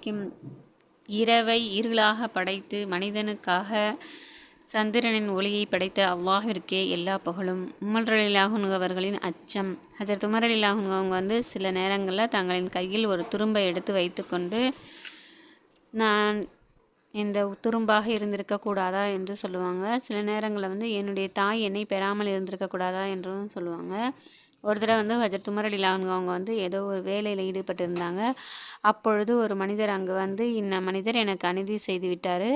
படைக்கும் இரவை இருளாக படைத்து மனிதனுக்காக சந்திரனின் ஒளியை படைத்த அல்லாஹிற்கே எல்லா புகழும். உமர் ரலியல்லாஹு அன்ஹு அவர்களின் அச்சம். ஹஜ்ரத் உமர் ரலியல்லாஹு அன்ஹு அவங்க வந்து சில நேரங்களில் தங்களின் கையில் ஒரு துரும்பை எடுத்து வைத்துக்கொண்டு, நான் இந்த துரும்பாக இருந்திருக்கக்கூடாதா என்று சொல்லுவாங்க. சில நேரங்களில் வந்து என்னுடைய தாய் என்னை பெறாமல் இருந்திருக்கக்கூடாதா என்றும் சொல்லுவாங்க. ஒரு தடவை வந்து ஹஜ்ரத் உமர் ரலியல்லாஹு அன்ஹு அவங்க வந்து ஏதோ ஒரு வேலையில் ஈடுபட்டிருந்தாங்க. அப்பொழுது ஒரு மனிதர் அங்கே வந்து, இந்த மனிதர் எனக்கு அநீதி செய்து விட்டார்,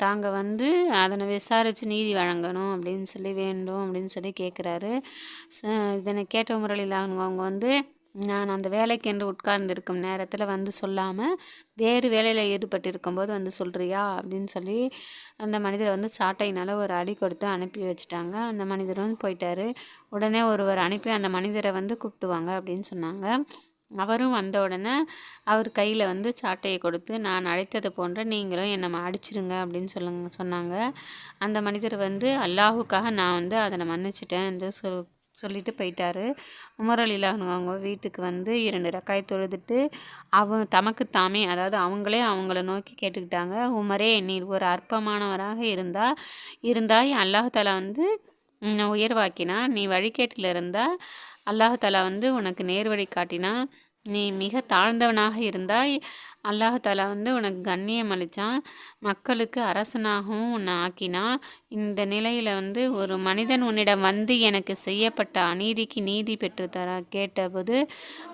தாங்க வந்து அதனை விசாரித்து நீதி வழங்கணும் அப்படின்னு சொல்லி வேண்டும் அப்படின்னு சொல்லி கேட்குறாரு. இதனை கேட்ட உமர் ரலியல்லாஹு அன்ஹு அவங்க வந்து, நான் அந்த வேலைக்கென்று உட்கார்ந்துருக்கும் நேரத்தில் வந்து சொல்லாமல் வேறு வேலையில் ஈடுபட்டு இருக்கும்போது வந்து சொல்கிறியா அப்படின்னு சொல்லி அந்த மனிதரை வந்து சாட்டையினால் ஒரு அடி கொடுத்து அனுப்பி வச்சுட்டாங்க. அந்த மனிதர் வந்து போயிட்டார். உடனே ஒருவர் அனுப்பி அந்த மனிதரை வந்து கூப்பிட்டுவாங்க அப்படின்னு சொன்னாங்க. அவரும் வந்த உடனே அவர் கையில் வந்து சாட்டையை கொடுத்து, நான் அழைத்தது போன்ற நீங்களும் என்னை அடிச்சிடுங்க அப்படின்னு சொன்னாங்க. அந்த மனிதர் வந்து, அல்லாஹுக்காக நான் வந்து அதனை மன்னிச்சிட்டேன் என்று சொல்லிட்டு போயிட்டாரு. உமர் ரலியல்லாஹு அன்ஹு அவங்க வீட்டுக்கு வந்து 2 ரக்காய் தொழுதுட்டு தமக்கு தாமே, அதாவது அவங்களே அவங்கள நோக்கி கேட்டுக்கிட்டாங்க, உமரே, நீர் ஒரு அற்பமானவராக இருந்தாய், அல்லாஹ் தஆலா வந்து உயர்வாக்கினா. நீ வழிகேட்டில் இருந்தால் அல்லாஹ் தஆலா வந்து உனக்கு நேர்வழி காட்டினா. நீ மிக தாழ்ந்தவனாக இருந்தாய், அல்லாஹ் தஆலா வந்து உனக்கு கண்ணியம் அளித்தான். மக்களுக்கு அரசனாகவும் உன்னை ஆக்கினா. இந்த நிலையில் வந்து ஒரு மனிதன் உன்னிடம் வந்து எனக்கு செய்யப்பட்ட அநீதிக்கு நீதி பெற்று கேட்டபோது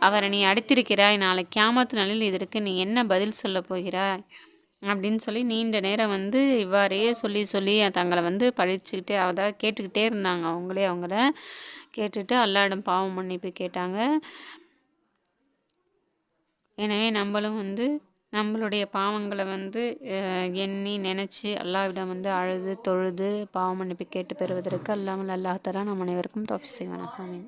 அவரை நீ அடித்திருக்கிறாய். நாளை கியாமத் நாளில் இதற்கு நீ என்ன பதில் சொல்ல போகிறாய் அப்படின்னு சொல்லி நீண்ட நேரம் வந்து இவ்வாறே சொல்லி தங்களை வந்து பழிச்சுக்கிட்டே, அதாவது கேட்டுக்கிட்டே இருந்தாங்க. அவங்கள கேட்டுட்டு அல்லாஹ்விடம் பாவம் மன்னிப்பு கேட்டாங்க. எனவே நம்மளும் வந்து நம்மளுடைய பாவங்களை வந்து எண்ணி நினச்சி அல்லாஹ்விடம் வந்து அழுது தொழுது பாவ மன்னிப்பு கேட்டு பெறுவதற்கு அல்லாஹ் தஆலா நம் அனைவருக்கும் தௌஃபீக் செய்வானாக. ஆமீன்.